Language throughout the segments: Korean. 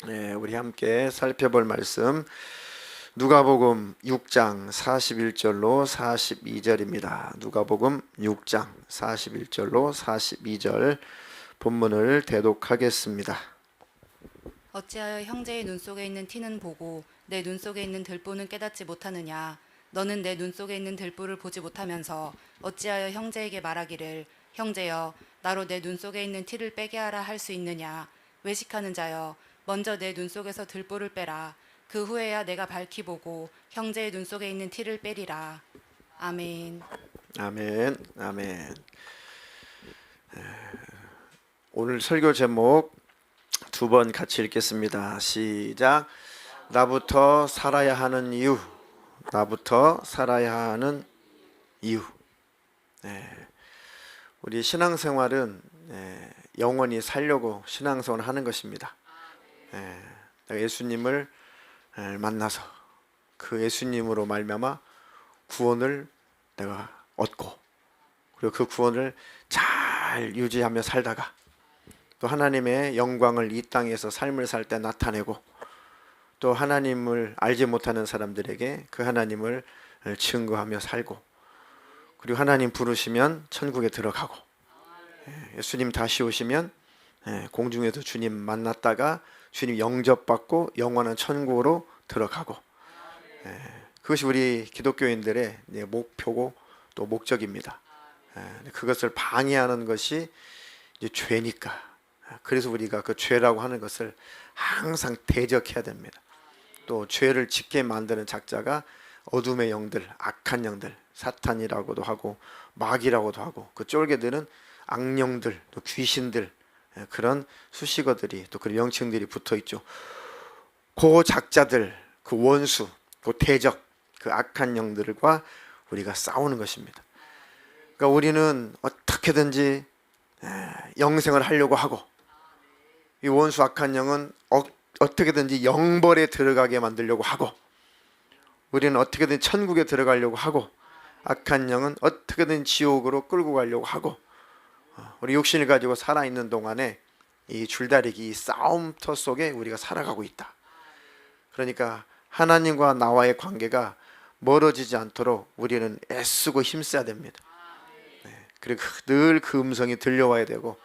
네, 우리 함께 살펴볼 말씀 누가복음 6장 41절로 42절입니다. 누가복음 6장 41절로 42절 본문을 대독하겠습니다. 어찌하여 형제의 눈 속에 있는 티는 보고 내 눈 속에 있는 들보는 깨닫지 못하느냐? 너는 내 눈 속에 있는 들보를 보지 못하면서 어찌하여 형제에게 말하기를 형제여 나로 내 눈 속에 있는 티를 빼게 하라 할 수 있느냐? 외식하는 자여 먼저 내 눈 속에서 들보를 빼라. 그 후에야 내가 밝히 보고 형제의 눈 속에 있는 티를 빼리라. 아멘. 아멘. 아멘. 오늘 설교 제목 두 번 같이 읽겠습니다. 시작. 나부터 살아야 하는 이유. 나부터 살아야 하는 이유. 우리 신앙생활은 영원히 살려고 신앙생활을 하는 것입니다. 내가 예수님을 만나서 그 예수님으로 말미암아 구원을 내가 얻고 그리고 그 구원을 잘 유지하며 살다가 또 하나님의 영광을 이 땅에서 삶을 살 때 나타내고 또 하나님을 알지 못하는 사람들에게 그 하나님을 증거하며 살고 그리고 하나님 부르시면 천국에 들어가고 예수님 다시 오시면 공중에서 주님 만났다가 주님 영접받고 영원한 천국으로 들어가고 그것이 우리 기독교인들의 목표고 또 목적입니다. 그것을 방해하는 것이 이제 죄니까 그래서 우리가 그 죄라고 하는 것을 항상 대적해야 됩니다. 또 죄를 짓게 만드는 작자가 어둠의 영들, 악한 영들, 사탄이라고도 하고 마귀라고도 하고 그 쫄개들은 악령들, 또 귀신들 그런 수식어들이 또 그런 명칭들이 붙어있죠. 그 작자들, 그 원수, 그 대적, 그 악한 영들과 우리가 싸우는 것입니다. 그러니까 우리는 어떻게든지 영생을 하려고 하고 이 원수 악한 영은 어떻게든지 영벌에 들어가게 만들려고 하고 우리는 어떻게든 천국에 들어가려고 하고 악한 영은 어떻게든 지옥으로 끌고 가려고 하고 우리 육신을 가지고 살아있는 동안에 이 줄다리기 이 싸움터 속에 우리가 살아가고 있다. 그러니까 하나님과 나와의 관계가 멀어지지 않도록 우리는 애쓰고 힘써야 됩니다. 그리고 늘 그 음성이 들려와야 되고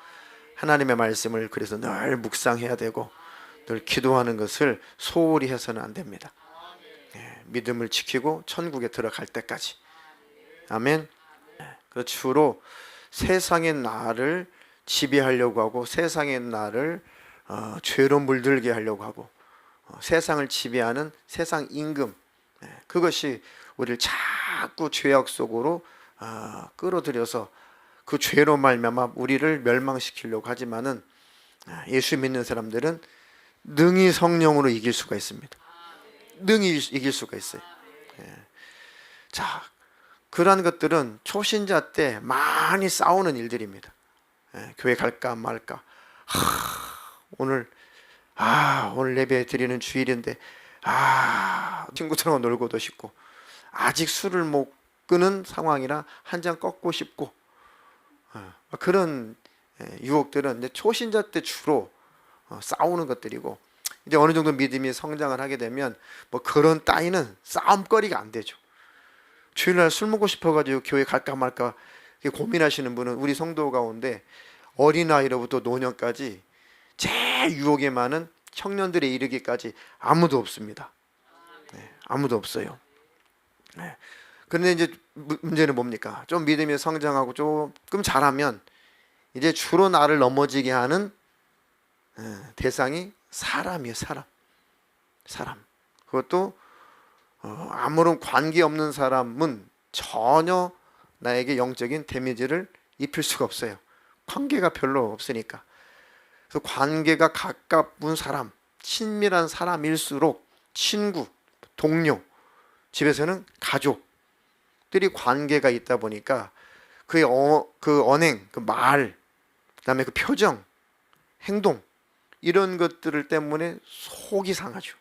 하나님의 말씀을 그래서 늘 묵상해야 되고 늘 기도하는 것을 소홀히 해서는 안 됩니다. 믿음을 지키고 천국에 들어갈 때까지. 아멘. 그 주로 세상의 나를 지배하려고 하고 세상의 나를 죄로 물들게 하려고 하고 세상을 지배하는 세상 임금 그것이 우리를 자꾸 죄악 속으로 끌어들여서 그 죄로 말미암아 우리를 멸망시키려고 하지만은 예수 믿는 사람들은 능히 성령으로 이길 수가 있습니다. 능히 이길 수가 있어요. 자, 그러한 것들은 초신자 때 많이 싸우는 일들입니다. 교회 갈까 말까. 오늘 예배 드리는 주일인데 친구들하고 놀고도 싶고 아직 술을 못 끄는 상황이라 한 잔 꺾고 싶고 그런 유혹들은 이제 초신자 때 주로 싸우는 것들이고 이제 어느 정도 믿음이 성장을 하게 되면 뭐 그런 따위는 싸움거리가 안 되죠. 주일날 술 먹고 싶어가지고 교회 갈까 말까 고민하시는 분은 우리 성도 가운데 어린아이로부터 노년까지 제일 유혹이 많은 청년들에 이르기까지 아무도 없습니다. 아무도 없어요. 그런데 이제 문제는 뭡니까? 좀 믿음이 성장하고 조금 잘하면 이제 주로 나를 넘어지게 하는 대상이 사람이에요. 사람. 그것도 아무런 관계없는 사람은 전혀 나에게 영적인 데미지를 입힐 수가 없어요. 관계가 별로 없으니까. 그래서 관계가 가까운 사람, 친밀한 사람일수록 친구, 동료, 집에서는 가족들이 관계가 있다 보니까 그 언행, 그 말, 그다음에 그 표정, 행동 이런 것들 때문에 속이 상하죠.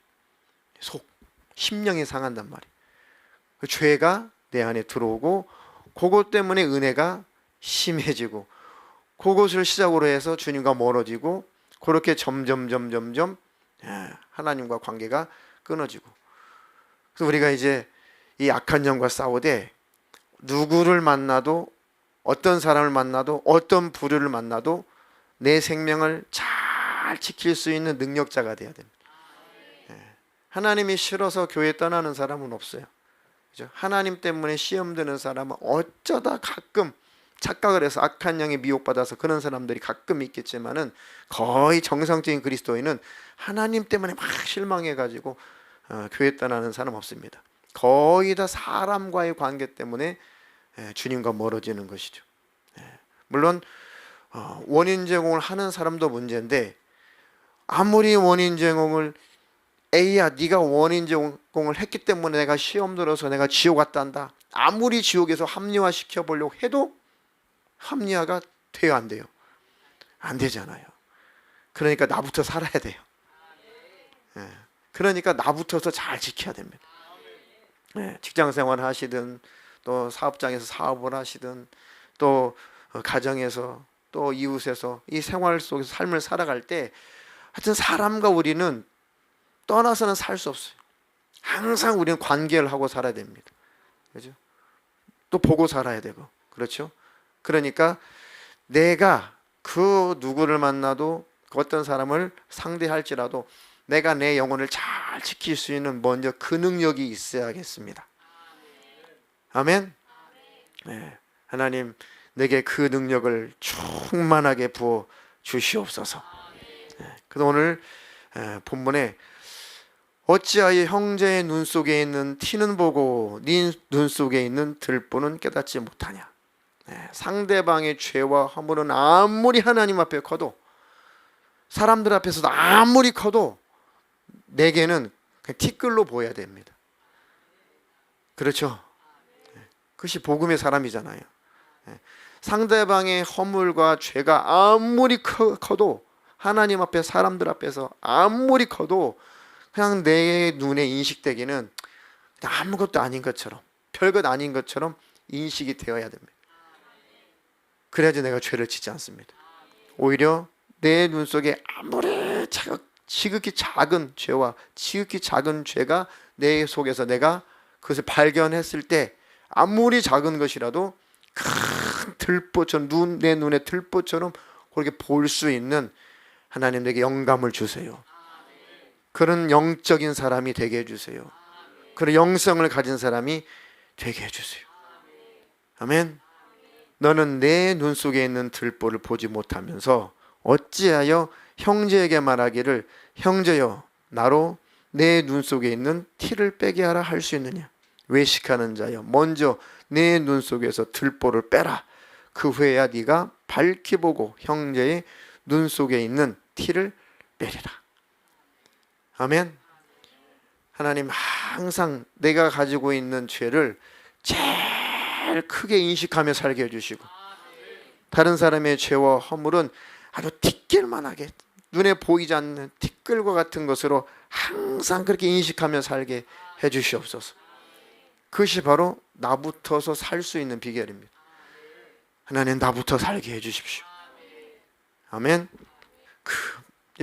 심령이 상한단 말이에요. 그 죄가 내 안에 들어오고 그것 때문에 은혜가 심해지고 그것을 시작으로 해서 주님과 멀어지고 그렇게 점점 하나님과 관계가 끊어지고, 그래서 우리가 이제 이 악한 영과 싸우되 누구를 만나도 어떤 사람을 만나도 어떤 부류를 만나도 내 생명을 잘 지킬 수 있는 능력자가 돼야 됩니다. 하나님이 싫어서 교회 떠나는 사람은 없어요. 그죠? 하나님 때문에 시험 드는 사람은 어쩌다 가끔 착각을 해서 악한 영에 미혹받아서 그런 사람들이 가끔 있겠지만은 거의 정상적인 그리스도인은 하나님 때문에 막 실망해가지고 교회 떠나는 사람 없습니다. 거의 다 사람과의 관계 때문에 주님과 멀어지는 것이죠. 물론 원인 제공을 하는 사람도 문제인데, 아무리 원인 제공을 A야 네가 원인 제공을 했기 때문에 내가 시험 들어서 내가 지옥 갔단다, 아무리 지옥에서 합리화시켜 보려고 해도 합리화가 돼요, 안 돼요? 안 되잖아요. 그러니까 나부터 살아야 돼요. 그러니까 나부터서 잘 지켜야 됩니다. 직장 생활을 하시든 또 사업장에서 사업을 하시든 또 가정에서 또 이웃에서 이 생활 속에서 삶을 살아갈 때 하여튼 사람과 우리는 떠나서는 살 수 없어요. 항상 우리는 관계를 하고 살아야 됩니다. 그렇죠? 또 보고 살아야 되고, 그렇죠? 그러니까 내가 그 누구를 만나도 그 어떤 사람을 상대할지라도 내가 내 영혼을 잘 지킬 수 있는 먼저 그 능력이 있어야겠습니다. 아멘. 하나님 내게 그 능력을 충만하게 부어 주시옵소서. 그래서 오늘 본문에 어찌하여 형제의 눈 속에 있는 티는 보고 네 눈 속에 있는 들보는 깨닫지 못하냐. 상대방의 죄와 허물은 아무리 하나님 앞에 커도, 사람들 앞에서도 아무리 커도 내게는 그냥 티끌로 보여야 됩니다. 그렇죠? 그것이 복음의 사람이잖아요. 상대방의 허물과 죄가 아무리 커도, 하나님 앞에 사람들 앞에서 아무리 커도 그냥 내 눈에 인식되기는 아무것도 아닌 것처럼, 별것 아닌 것처럼 인식이 되어야 됩니다. 그래야지 내가 죄를 짓지 않습니다. 오히려 내 눈 속에 아무리 지극히 작은 죄와 지극히 작은 죄가 내 속에서 내가 그것을 발견했을 때 아무리 작은 것이라도 큰 들보처럼, 내 눈에 들보처럼 그렇게 볼 수 있는 하나님 내게 영감을 주세요. 그런 영적인 사람이 되게 해주세요. 그런 영성을 가진 사람이 되게 해주세요. 아멘. 너는 내 눈 속에 있는 들보를 보지 못하면서 어찌하여 형제에게 말하기를 형제여 나로 내 눈 속에 있는 티를 빼게 하라 할 수 있느냐. 외식하는 자여 먼저 내 눈 속에서 들보를 빼라. 그 후에야 네가 밝히 보고 형제의 눈 속에 있는 티를 빼리라. 아멘. 하나님 항상 내가 가지고 있는 죄를 제일 크게 인식하며 살게 해주시고, 다른 사람의 죄와 허물은 아주 티끌만하게 눈에 보이지 않는 티끌과 같은 것으로 항상 그렇게 인식하며 살게 해주시옵소서. 그것이 바로 나부터서 살 수 있는 비결입니다. 하나님 나부터 살게 해주십시오. 아멘.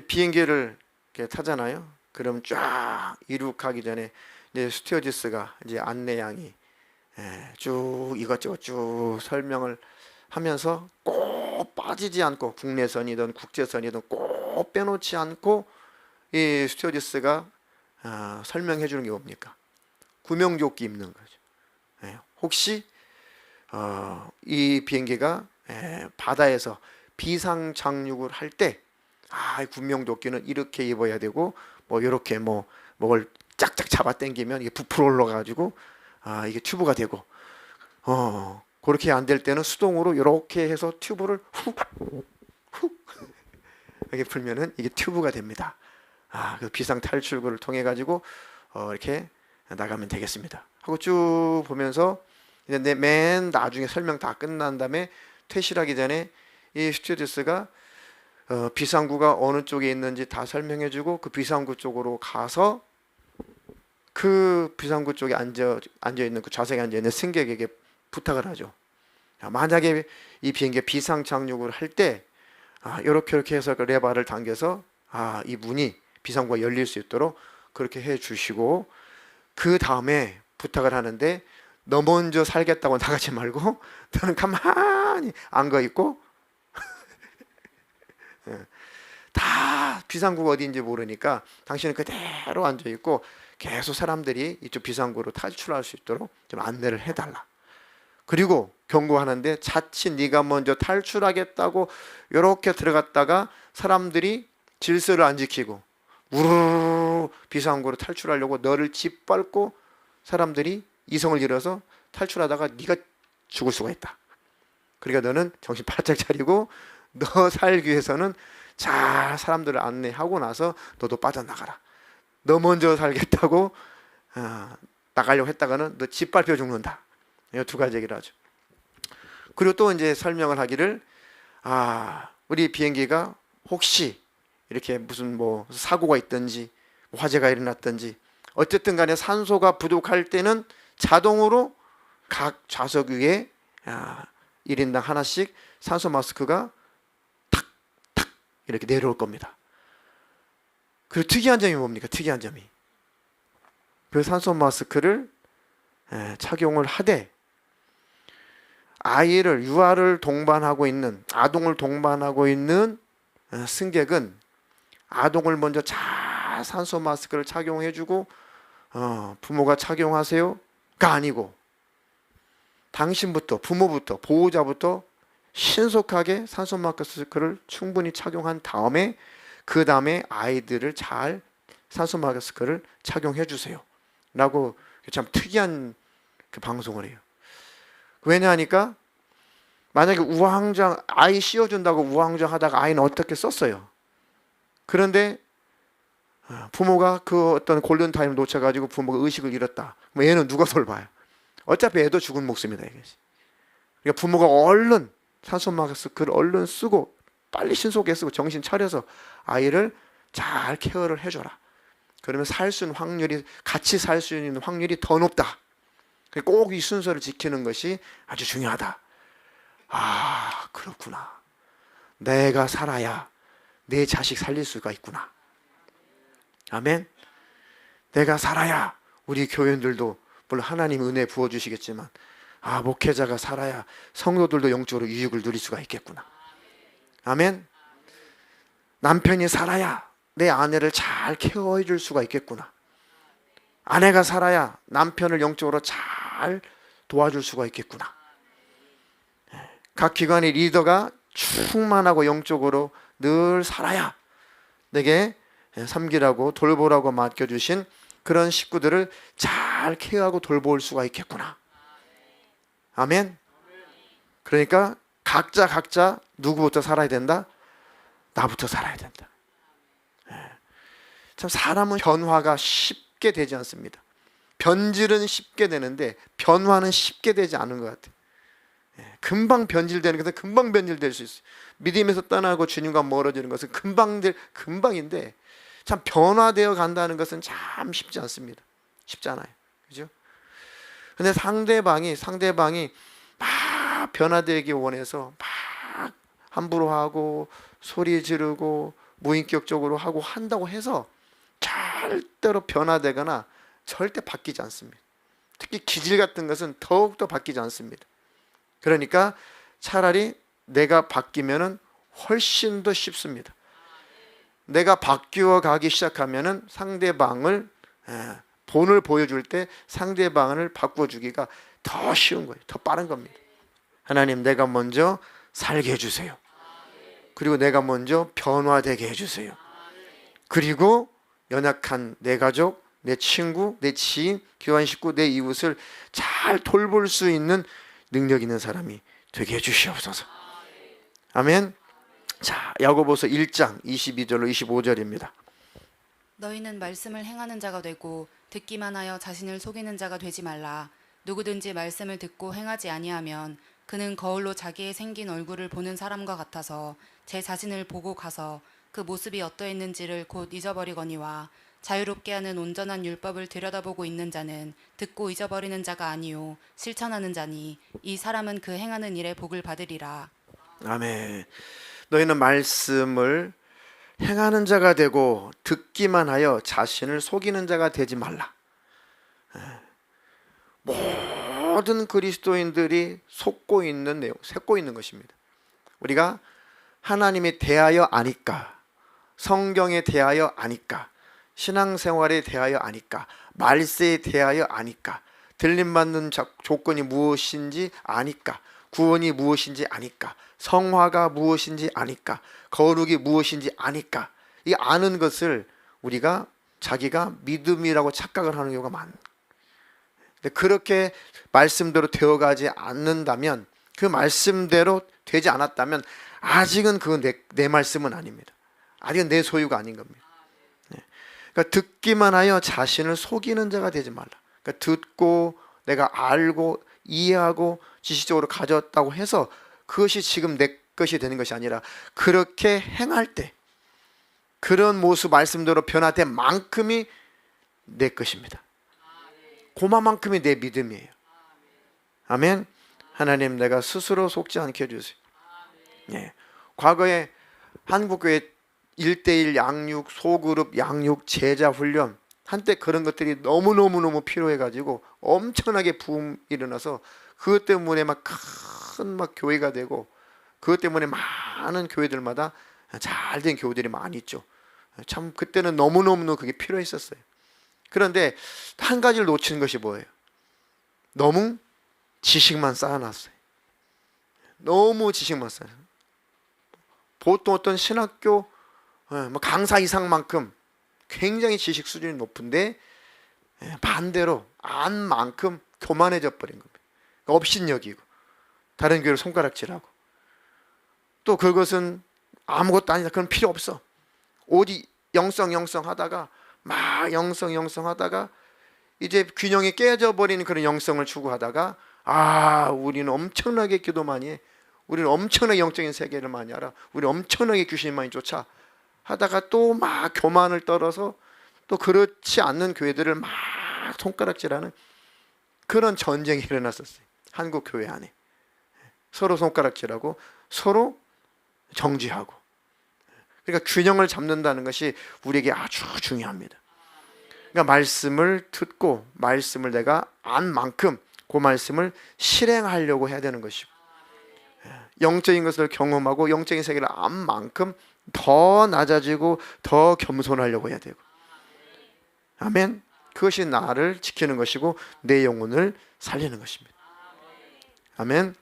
비행기를 이렇게 타잖아요. 그럼 쫙 이륙하기 전에 이제 스튜어디스가 이제 안내양이 쭉 이것저것 쭉 설명을 하면서 꼭 빠지지 않고, 국내선이든 국제선이든 꼭 빼놓지 않고 이 스튜어디스가 설명해 주는 게 뭡니까? 구명조끼 입는 거죠. 혹시 이 비행기가 바다에서 비상 착륙을 할 때 구명조끼는 이렇게 입어야 되고, 뭐 이렇게 뭘 짝짝 잡아 당기면 이게 부풀어 올라가지고 이게 튜브가 되고, 그렇게 안 될 때는 수동으로 이렇게 해서 튜브를 훅 이렇게 풀면은 이게 튜브가 됩니다. 그 비상 탈출구를 통해 가지고 이렇게 나가면 되겠습니다 하고 쭉 보면서 이제 맨 나중에 설명 다 끝난 다음에 퇴실하기 전에 이 스튜어디스가 비상구가 어느 쪽에 있는지 다 설명해주고 그 비상구 쪽으로 가서 그 비상구 쪽에 앉아 있는 그 좌석에 앉아 있는 승객에게 부탁을 하죠. 만약에 이 비행기가 비상 착륙을 할 때 이렇게 해서 그 레바를 당겨서 이 문이 비상구가 열릴 수 있도록 그렇게 해 주시고, 그 다음에 부탁을 하는데 너 먼저 살겠다고 나가지 말고 너는 가만히 앉아 있고 다 비상구가 어디인지 모르니까 당신은 그대로 앉아 있고 계속 사람들이 이쪽 비상구로 탈출할 수 있도록 좀 안내를 해달라. 그리고 경고하는데 자칫 네가 먼저 탈출하겠다고 이렇게 들어갔다가 사람들이 질서를 안 지키고 우르르 비상구로 탈출하려고 너를 짓밟고 사람들이 이성을 잃어서 탈출하다가 네가 죽을 수가 있다. 그러니까 너는 정신 바짝 차리고 너 살기 위해서는 잘 사람들을 안내하고 나서 너도 빠져나가라. 너 먼저 살겠다고 나가려고 했다가는 너 짓밟혀 죽는다. 이 두 가지 얘기를 하죠. 그리고 또 이제 설명을 하기를 우리 비행기가 혹시 이렇게 무슨 뭐 사고가 있든지 화재가 일어났든지 어쨌든 간에 산소가 부족할 때는 자동으로 각 좌석 위에 1인당 하나씩 산소 마스크가 탁탁 이렇게 내려올 겁니다. 그리고 특이한 점이 뭡니까? 특이한 점이 그 산소 마스크를 착용을 하되 유아를 동반하고 있는 아동을 동반하고 있는 승객은 아동을 먼저 잘 산소 마스크를 착용해주고 부모가 착용하세요가 아니고 당신부터 부모부터 보호자부터 신속하게 산소 마스크를 충분히 착용한 다음에 그 다음에 아이들을 잘 산소 마스크를 착용해 주세요 라고 참 특이한 그 방송을 해요. 왜냐하니까 만약에 우왕좌왕 아이 씌워준다고 우왕좌왕 하다가 아이는 어떻게 썼어요. 그런데 부모가 그 어떤 골든타임을 놓쳐가지고 부모가 의식을 잃었다. 얘는 누가 돌봐요? 어차피 애도 죽은 목숨이다 이것이. 그러니까 부모가 얼른 산소 마스크를 얼른 쓰고 빨리 신속하게 쓰고 정신 차려서 아이를 잘 케어를 해줘라. 그러면 살 수 있는 확률이 같이 살 수 있는 확률이 더 높다. 꼭 이 순서를 지키는 것이 아주 중요하다. 그렇구나. 내가 살아야 내 자식 살릴 수가 있구나. 아멘. 내가 살아야 우리 교인들도 물론 하나님 은혜 부어주시겠지만 목회자가 살아야 성도들도 영적으로 유익을 누릴 수가 있겠구나. 아멘. 남편이 살아야 내 아내를 잘 케어해 줄 수가 있겠구나. 아내가 살아야 남편을 영적으로 잘 도와줄 수가 있겠구나. 각 기관의 리더가 충만하고 영적으로 늘 살아야 내게 섬기라고 돌보라고 맡겨주신 그런 식구들을 잘 케어하고 돌볼 수가 있겠구나. 아멘. 그러니까 각자 누구부터 살아야 된다? 나부터 살아야 된다. 참 사람은 변화가 쉽게 되지 않습니다. 변질은 쉽게 되는데 변화는 쉽게 되지 않은 것 같아요. 금방 변질되는 것은 금방 변질될 수 있어요. 믿음에서 떠나고 주님과 멀어지는 것은 금방인데 참 변화되어 간다는 것은 참 쉽지 않습니다. 쉽지 않아요. 그죠? 근데 상대방이 막 변화되기 원해서 막 함부로 하고 소리 지르고 무인격적으로 하고 한다고 해서 절대로 변화되거나 절대 바뀌지 않습니다. 특히 기질 같은 것은 더욱더 바뀌지 않습니다. 그러니까 차라리 내가 바뀌면은 훨씬 더 쉽습니다. 내가 바뀌어 가기 시작하면은 상대방을 본을 보여줄 때 상대방을 바꿔주기가 더 쉬운 거예요. 더 빠른 겁니다. 하나님, 내가 먼저 살게 해주세요. 그리고 내가 먼저 변화되게 해주세요. 그리고 연약한 내 가족, 내 친구, 내 지인, 교환 식구, 내 이웃을 잘 돌볼 수 있는 능력 있는 사람이 되게 해주시옵소서. 아멘. 자, 야고보서 1장 22절로 25절입니다. 너희는 말씀을 행하는 자가 되고 듣기만 하여 자신을 속이는 자가 되지 말라. 누구든지 말씀을 듣고 행하지 아니하면 그는 거울로 자기의 생긴 얼굴을 보는 사람과 같아서 제 자신을 보고 가서 그 모습이 어떠했는지를 곧 잊어버리거니와 자유롭게 하는 온전한 율법을 들여다보고 있는 자는 듣고 잊어버리는 자가 아니요 실천하는 자니 이 사람은 그 행하는 일에 복을 받으리라. 아멘. 너희는 말씀을 행하는 자가 되고 듣기만 하여 자신을 속이는 자가 되지 말라. 모든 그리스도인들이 속고 있는 내용, 섞고 있는 것입니다. 우리가 하나님에 대하여 아니까, 성경에 대하여 아니까, 신앙생활에 대하여 아니까, 말세에 대하여 아니까, 들림받는 조건이 무엇인지 아니까, 구원이 무엇인지 아니까, 성화가 무엇인지 아니까, 거룩이 무엇인지 아니까, 이 아는 것을 우리가 자기가 믿음이라고 착각을 하는 경우가 많아요. 그렇게 말씀대로 되어가지 않는다면, 그 말씀대로 되지 않았다면 아직은 그건 내 말씀은 아닙니다. 아직은 내 소유가 아닌 겁니다. 그러니까 듣기만 하여 자신을 속이는 자가 되지 말라. 그러니까 듣고 내가 알고 이해하고 지식적으로 가졌다고 해서 그것이 지금 내 것이 되는 것이 아니라 그렇게 행할 때 그런 모습 말씀대로 변화된 만큼이 내 것입니다. 그만큼이 내 믿음이에요. 아멘. 하나님, 내가 스스로 속지 않게 해주세요. 예. 과거에 한국교회 1:1 양육, 소그룹 양육, 제자 훈련, 한때 그런 것들이 너무너무 필요해가지고 엄청나게 부흥이 일어나서 그것 때문에 막 큰 교회가 되고, 그것 때문에 많은 교회들마다 잘된 교회들이 많이 있죠. 참 그때는 너무너무 그게 필요했었어요. 그런데 한 가지를 놓치는 것이 뭐예요? 너무 지식만 쌓아놨어요. 너무 지식만 쌓아놨어요. 보통 어떤 신학교 강사 이상만큼 굉장히 지식 수준이 높은데 반대로 안만큼 교만해져 버린 겁니다. 업신여기고 다른 교회를 손가락질하고, 또 그것은 아무것도 아니다, 그건 필요 없어, 오직 영성 하다가 막 영성 하다가 이제 균형이 깨져 버리는 그런 영성을 추구하다가, 우리는 엄청나게 기도 많이 해, 우리는 엄청나게 영적인 세계를 많이 알아, 우리는 엄청나게 귀신 많이 쫓아 하다가 또 막 교만을 떨어서 또 그렇지 않는 교회들을 막 손가락질하는 그런 전쟁이 일어났었어요. 한국 교회 안에 서로 손가락질하고 서로 정지하고. 그러니까 균형을 잡는다는 것이 우리에게 아주 중요합니다. 그러니까 말씀을 듣고 말씀을 내가 안 만큼 그 말씀을 실행하려고 해야 되는 것이고, 영적인 것을 경험하고 영적인 세계를 안 만큼 더 낮아지고 더 겸손하려고 해야 되고. 아멘. 그것이 나를 지키는 것이고 내 영혼을 살리는 것입니다. 아멘.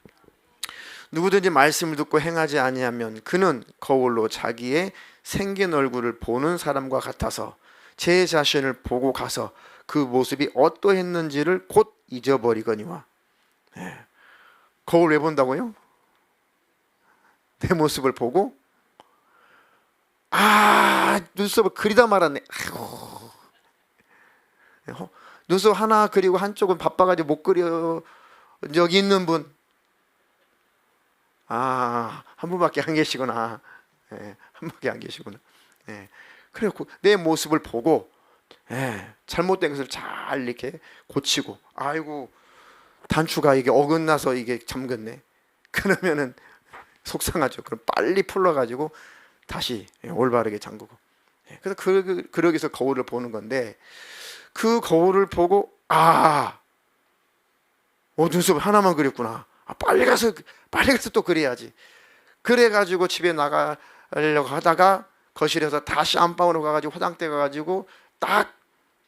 누구든지 말씀을 듣고 행하지 아니하면 그는 거울로 자기의 생긴 얼굴을 보는 사람과 같아서 제 자신을 보고 가서 그 모습이 어떠했는지를 곧 잊어버리거니와. 거울 왜 본다고요? 내 모습을 보고 눈썹을 그리다 말았네. 눈썹 하나 그리고 한쪽은 바빠가지고 못 그려 여기 있는 분, 한 분밖에 안 계시구나. 한 분밖에 안 계시구나. 그래, 내 모습을 보고 잘못된 것을 잘 이렇게 고치고, 아이고 단추가 이게 어긋나서 이게 잠겼네, 그러면은 속상하죠. 그럼 빨리 풀러가지고 다시 올바르게 잠그고. 그래서 그러기 위해서 거울을 보는 건데, 그 거울을 보고 눈썹 하나만 그렸구나, 빨리 가서 또 그려야지. 그래가지고 집에 나가려고 하다가 거실에서 다시 안방으로 가가지고 화장대 가가지고 딱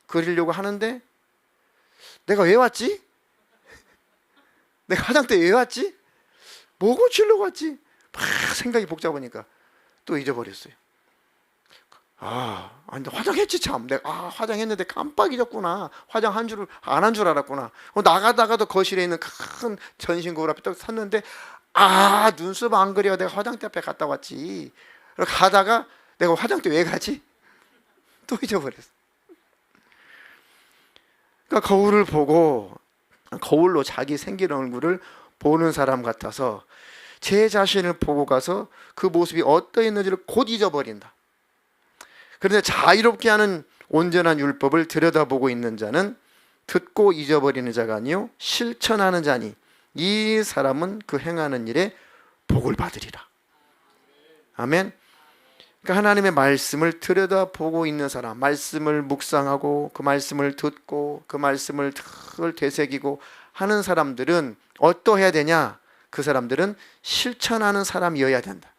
그리려고 하는데, 내가 왜 왔지? 내가 화장대 왜 왔지? 뭐 고치려고 왔지? 막 생각이 복잡하니까 또 잊어버렸어요. 근데 화장했지 참. 내가 화장했는데 깜빡 잊었구나. 화장한 줄 안 한 줄 알았구나. 나가다가도 거실에 있는 큰 전신 거울 앞에 딱 섰는데 눈썹 안 그려, 내가 화장대 앞에 갔다 왔지. 그리고 가다가 내가 화장대 왜 가지? 또 잊어버렸어. 그러니까 거울을 보고 거울로 자기 생긴 얼굴을 보는 사람 같아서 제 자신을 보고 가서 그 모습이 어떠했는지를 곧 잊어버린다. 그런데 자유롭게 하는 온전한 율법을 들여다보고 있는 자는 듣고 잊어버리는 자가 아니요 실천하는 자니 이 사람은 그 행하는 일에 복을 받으리라. 아멘. 그러니까 하나님의 말씀을 들여다보고 있는 사람, 말씀을 묵상하고 그 말씀을 듣고 그 말씀을 늘 되새기고 하는 사람들은 어떠해야 되냐? 그 사람들은 실천하는 사람이어야 된다.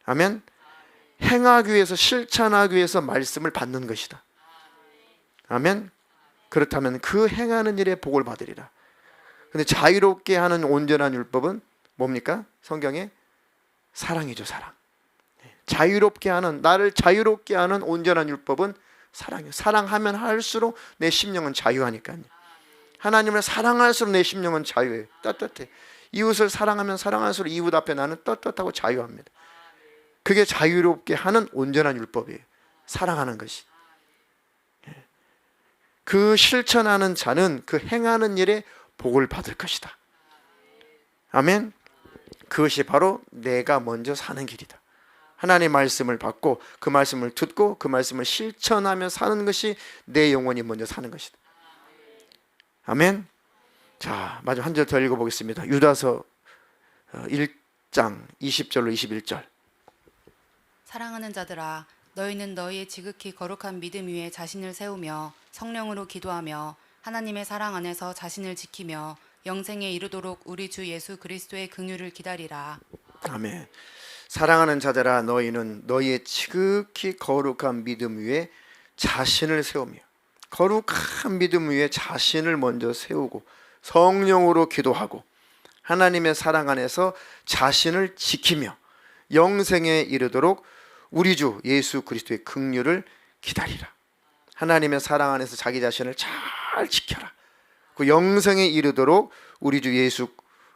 아멘. 행하기 위해서, 실천하기 위해서 말씀을 받는 것이다. 아멘. 그렇다면 그 행하는 일에 복을 받으리라. 근데 자유롭게 하는 온전한 율법은 뭡니까? 성경에 사랑이죠. 사랑. 자유롭게 하는, 나를 자유롭게 하는 온전한 율법은 사랑이에요. 사랑하면 할수록 내 심령은 자유하니까요. 하나님을 사랑할수록 내 심령은 자유해요. 떳떳해. 이웃을 사랑하면 사랑할수록 이웃 앞에 나는 떳떳하고 자유합니다. 그게 자유롭게 하는 온전한 율법이에요. 사랑하는 것이. 그 실천하는 자는 그 행하는 일에 복을 받을 것이다. 아멘. 그것이 바로 내가 먼저 사는 길이다. 하나님의 말씀을 받고 그 말씀을 듣고 그 말씀을 실천하며 사는 것이 내 영혼이 먼저 사는 것이다. 아멘. 자, 마지막 한 절 더 읽어보겠습니다. 유다서 1장 20절로 21절. 사랑하는 자들아, 너희는 너희의 지극히 거룩한 믿음 위에 자신을 세우며 성령으로 기도하며 하나님의 사랑 안에서 자신을 지키며 영생에 이르도록 우리 주 예수 그리스도의 긍휼을 기다리라. 아멘. 사랑하는 자들아, 너희는 너희의 지극히 거룩한 믿음 위에 자신을 세우며, 거룩한 믿음 위에 자신을 먼저 세우고 성령으로 기도하고 하나님의 사랑 안에서 자신을 지키며 영생에 이르도록 우리 주 예수 그리스도의 긍휼을 기다리라. 하나님의 사랑 안에서 자기 자신을 잘 지켜라. 그 영생에 이르도록 우리 주 예수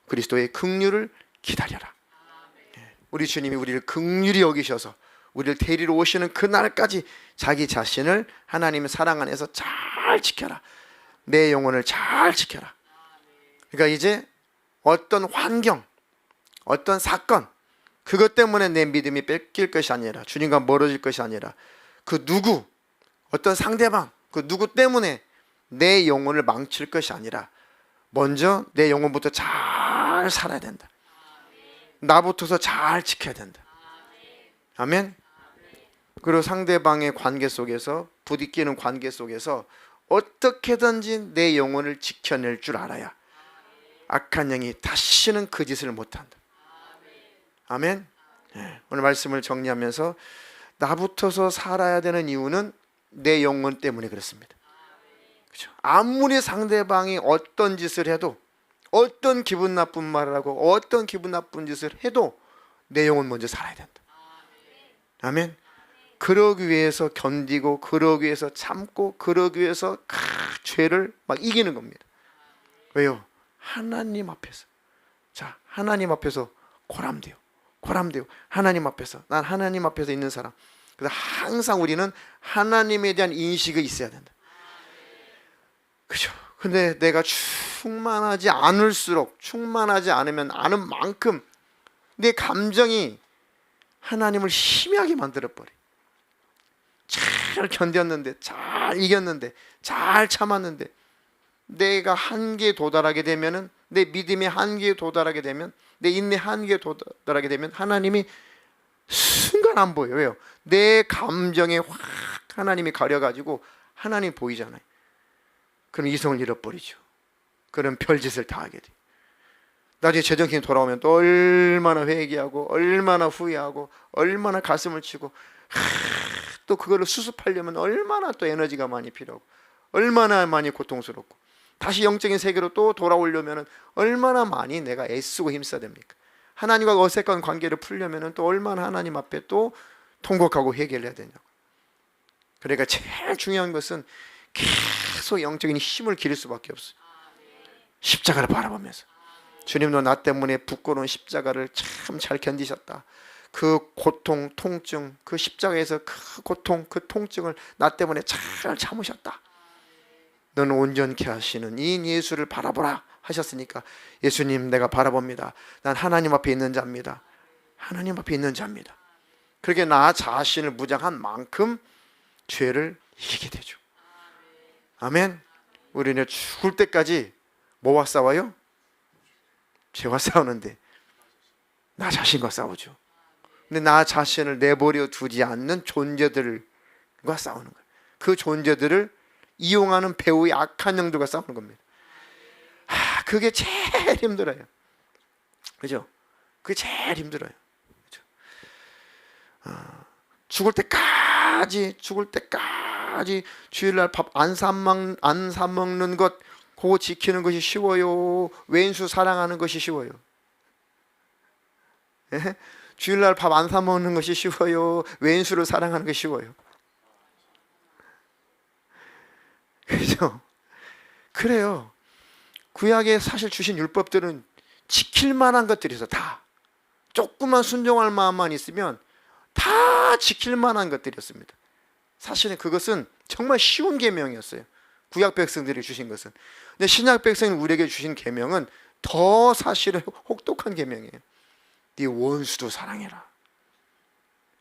그리스도의 긍휼을 기다려라. 우리 주님이 우리를 긍휼히 여기셔서 우리를 데리러 오시는 그날까지 자기 자신을 하나님의 사랑 안에서 잘 지켜라. 내 영혼을 잘 지켜라. 그러니까 이제 어떤 환경, 어떤 사건, 그것 때문에 내 믿음이 뺏길 것이 아니라, 주님과 멀어질 것이 아니라, 그 누구, 어떤 상대방, 그 누구 때문에 내 영혼을 망칠 것이 아니라 먼저 내 영혼부터 잘 살아야 된다. 나부터서 잘 지켜야 된다. 아멘. 그리고 상대방의 관계 속에서, 부딪히는 관계 속에서 어떻게든지 내 영혼을 지켜낼 줄 알아야 악한 영이 다시는 그 짓을 못한다. 아멘. 오늘 말씀을 정리하면서 나부터서 살아야 되는 이유는 내 영혼 때문에 그렇습니다. 그렇죠? 아무리 상대방이 어떤 짓을 해도, 어떤 기분 나쁜 말을 하고 어떤 기분 나쁜 짓을 해도 내 영혼 먼저 살아야 된다. 아멘. 그러기 위해서 견디고, 그러기 위해서 참고, 그러기 위해서 죄를 막 이기는 겁니다. 왜요? 하나님 앞에서. 자, 하나님 앞에서 고람돼요. 하나님 앞에서. 난 하나님 앞에서 있는 사람. 그래서 항상 우리는 하나님에 대한 인식이 있어야 된다. 그죠? 근데 내가 충만하지 않을수록, 충만하지 않으면 아는 만큼 내 감정이 하나님을 희미하게 만들어버려. 잘 견뎠는데, 잘 이겼는데, 잘 참았는데, 내가 한계에 도달하게 되면은, 내 믿음의 한계에 도달하게 되면, 내 인내 한계에 도달하게 되면 하나님이 순간 안 보여요. 왜요? 내 감정에 확 하나님이 가려가지고 하나님이 보이잖아요. 그럼 이성을 잃어버리죠. 그럼 별짓을 다 하게 돼요. 나중에 제정신이 돌아오면 또 얼마나 회개하고, 얼마나 후회하고, 얼마나 가슴을 치고, 또 그거를 수습하려면 얼마나 또 에너지가 많이 필요하고, 얼마나 많이 고통스럽고, 다시 영적인 세계로 또 돌아오려면 얼마나 많이 내가 애쓰고 힘써야 됩니까? 하나님과 어색한 관계를 풀려면 또 얼마나 하나님 앞에 또 통곡하고 회개를 해야 되냐고. 그러니까 제일 중요한 것은 계속 영적인 힘을 기를 수밖에 없어요. 십자가를 바라보면서, 주님도 나 때문에 부끄러운 십자가를 참 잘 견디셨다. 그 고통, 통증, 그 십자가에서 그 고통, 그 통증을 나 때문에 잘 참으셨다. 너는 온전케 하시는 이 예수를 바라보라 하셨으니까, 예수님 내가 바라봅니다. 난 하나님 앞에 있는 자입니다. 하나님 앞에 있는 자입니다. 그렇게 나 자신을 무장한 만큼 죄를 이기게 되죠. 아멘. 우리는 죽을 때까지 뭐와 싸워요? 죄와 싸우는데 나 자신과 싸우죠. 근데 나 자신을 내버려 두지 않는 존재들과 싸우는 거예요. 그 존재들을 이용하는 배우의 악한 영들과 싸우는 겁니다. 그게 제일 힘들어요. 그죠? 그게 제일 힘들어요. 그죠? 죽을 때까지 주일날 밥 안 사 먹는 것 그거 지키는 것이 쉬워요? 왼수 사랑하는 것이 쉬워요? 예? 주일날 밥 안 사 먹는 것이 쉬워요? 왼수를 사랑하는 것이 쉬워요? 그죠? 그래요. 구약에 사실 주신 율법들은 지킬 만한 것들이 있어. 다 조금만 순종할 마음만 있으면 다 지킬 만한 것들이었습니다. 사실은 그것은 정말 쉬운 계명이었어요. 구약 백성들이 주신 것은. 근데 신약 백성이 우리에게 주신 계명은 더 사실은 혹독한 계명이에요. 네 원수도 사랑해라.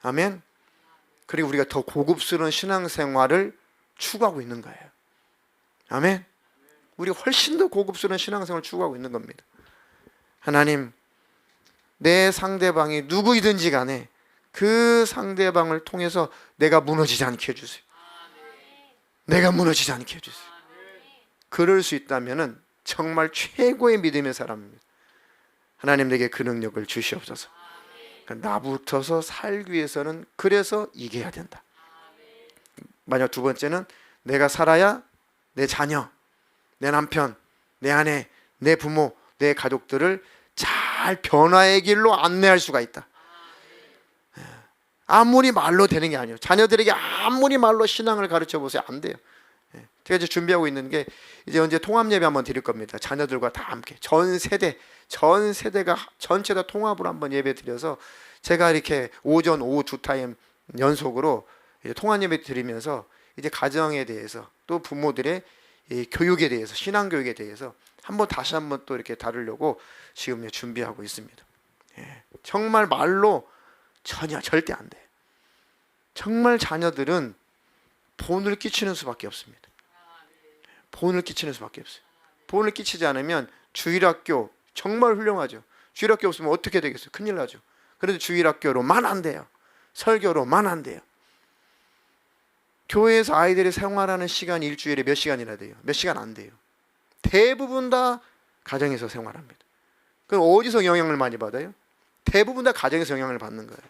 아멘. 그리고 우리가 더 고급스러운 신앙생활을 추구하고 있는 거예요. 아멘. 우리가 훨씬 더 고급스러운 신앙생활을 추구하고 있는 겁니다. 하나님, 내 상대방이 누구이든지 간에 그 상대방을 통해서 내가 무너지지 않게 해주세요. 내가 무너지지 않게 해주세요. 그럴 수 있다면 정말 최고의 믿음의 사람입니다. 하나님 내게 그 능력을 주시옵소서. 그러니까 나부터서 살기 위해서는 그래서 이겨야 된다. 만약 두 번째는 내가 살아야 내 자녀, 내 남편, 내 아내, 내 부모, 내 가족들을 잘 변화의 길로 안내할 수가 있다. 아무리 말로 되는 게 아니에요. 자녀들에게 아무리 말로 신앙을 가르쳐 보세요. 안 돼요. 제가 이제 준비하고 있는 게 이제 언제 통합 예배 한번 드릴 겁니다. 자녀들과 다 함께 전 세대가 전체 다 통합으로 한번 예배 드려서 제가 이렇게 오전 오후 두 타임 연속으로 이제 통합 예배 드리면서 이제 가정에 대해서 또 부모들의 이 교육에 대해서 신앙 교육에 대해서 다시 한번 또 이렇게 다루려고 지금 준비하고 있습니다. 정말 말로 전혀 절대 안 돼. 정말 자녀들은 본을 끼치는 수밖에 없습니다. 본을 끼치는 수밖에 없어요. 본을 끼치지 않으면 주일학교 정말 훌륭하죠. 주일학교 없으면 어떻게 되겠어요? 큰일 나죠. 그래도 주일학교로만 안 돼요. 설교로만 안 돼요. 교회에서 아이들이 생활하는 시간이 일주일에 몇 시간이나 돼요? 몇 시간 안 돼요. 대부분 다 가정에서 생활합니다. 그럼 어디서 영향을 많이 받아요? 대부분 다 가정에서 영향을 받는 거예요.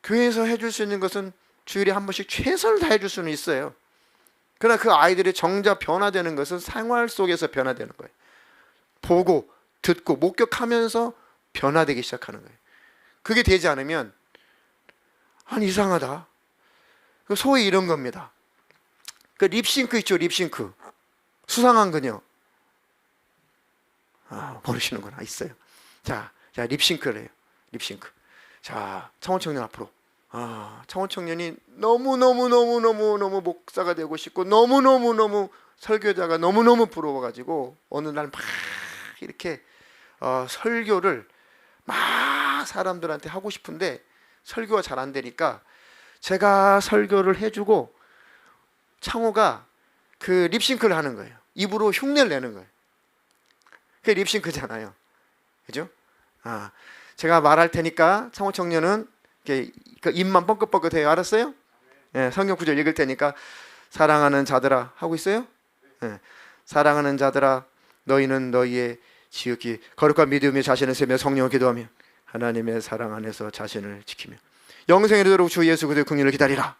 교회에서 해줄 수 있는 것은 주일에 한 번씩 최선을 다해줄 수는 있어요. 그러나 그 아이들이 정작 변화되는 것은 생활 속에서 변화되는 거예요. 보고 듣고 목격하면서 변화되기 시작하는 거예요. 그게 되지 않으면 이상하다. 소위 이런 겁니다. 그 립싱크 있죠, 립싱크. 수상한 그녀. 모르시는구나. 있어요. 자, 립싱크를 해요. 립싱크. 자, 창원청년 앞으로. 창원청년이 너무 목사가 되고 싶고 너무 설교자가 너무 부러워가지고 어느 날 막 이렇게 설교를 막 사람들한테 하고 싶은데 설교가 잘 안 되니까 제가 설교를 해주고 창호가 그 립싱크를 하는 거예요. 입으로 흉내를 내는 거예요. 그게 립싱크잖아요. 그죠? 제가 말할 테니까 창호 청년은 이렇게 입만 뻥긋뻥긋해요. 알았어요? 네, 성경 구절 읽을 테니까 사랑하는 자들아 하고 있어요? 네. 사랑하는 자들아 너희는 너희의 지극히 거룩한 믿음의 자신을 세며 성령을 기도하며 하나님의 사랑 안에서 자신을 지키며 영생에 이르도록 주 예수 그리스도의 긍휼을 기다리라.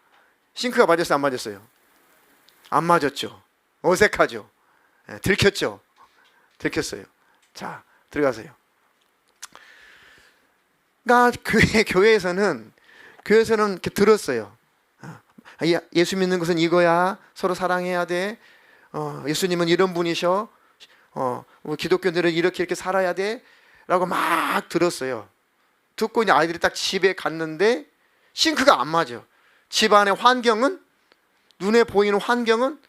싱크가 맞았어요? 안 맞았어요? 안 맞았죠. 어색하죠. 네, 들켰죠. 들켰어요. 자, 들어가세요. 그러니까 교회에서는 이렇게 들었어요. 예수 믿는 것은 이거야. 서로 사랑해야 돼. 예수님은 이런 분이셔. 기독교인들은 이렇게 살아야 돼. 라고 막 들었어요. 듣고 이제 아이들이 딱 집에 갔는데 싱크가 안 맞아. 집안의 환경은, 눈에 보이는 환경은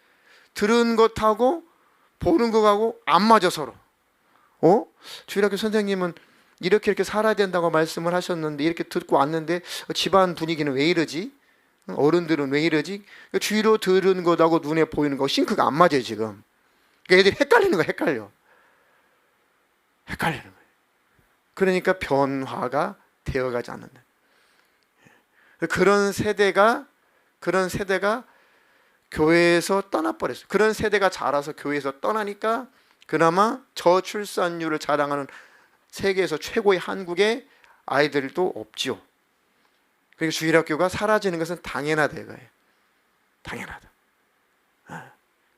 들은 것하고 보는 것하고 안 맞아 서로. 주일학교 선생님은 이렇게 살아야 된다고 말씀을 하셨는데 이렇게 듣고 왔는데 집안 분위기는 왜 이러지? 어른들은 왜 이러지? 주위로 들은 것하고 눈에 보이는 거 싱크가 안 맞아요 지금. 그러니까 애들이 헷갈리는 거야. 헷갈리는 거예요. 그러니까 변화가 되어가지 않는다. 그런 세대가 교회에서 떠나버렸어요. 그런 세대가 자라서 교회에서 떠나니까 그나마 저출산율을 자랑하는 세계에서 최고의 한국의 아이들도 없지요. 그러니까 주일학교가 사라지는 것은 당연하다 이거예요. 당연하다.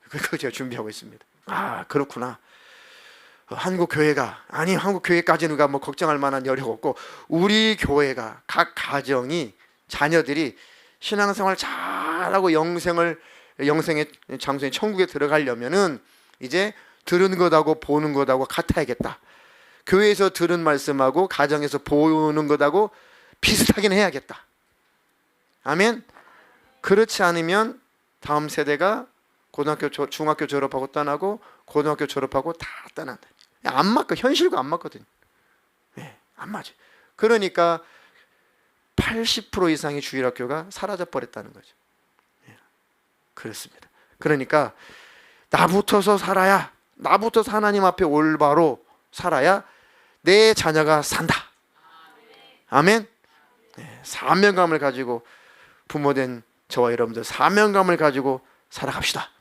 그거 제가 준비하고 있습니다. 아 그렇구나. 한국 교회까지는 뭐 걱정할 만한 여력 없고, 우리 교회가 각 가정이 자녀들이 신앙생활 잘하고 영생의 장소인 천국에 들어가려면은 이제 들은 것하고 보는 것하고 같아야겠다. 교회에서 들은 말씀하고 가정에서 보는 것하고 비슷하긴 해야겠다. 아멘. 그렇지 않으면 다음 세대가 중학교 졸업하고 떠나고 고등학교 졸업하고 다 떠난다. 안 맞고 현실과 안 맞거든. 네, 안 맞아. 그러니까 80% 이상의 주일학교가 사라져 버렸다는 거죠. 네, 그렇습니다. 그러니까 나부터서 살아야, 나부터 하나님 앞에 올바로 살아야 내 자녀가 산다. 아멘. 네, 사명감을 가지고 부모된 저와 여러분들 사명감을 가지고 살아갑시다.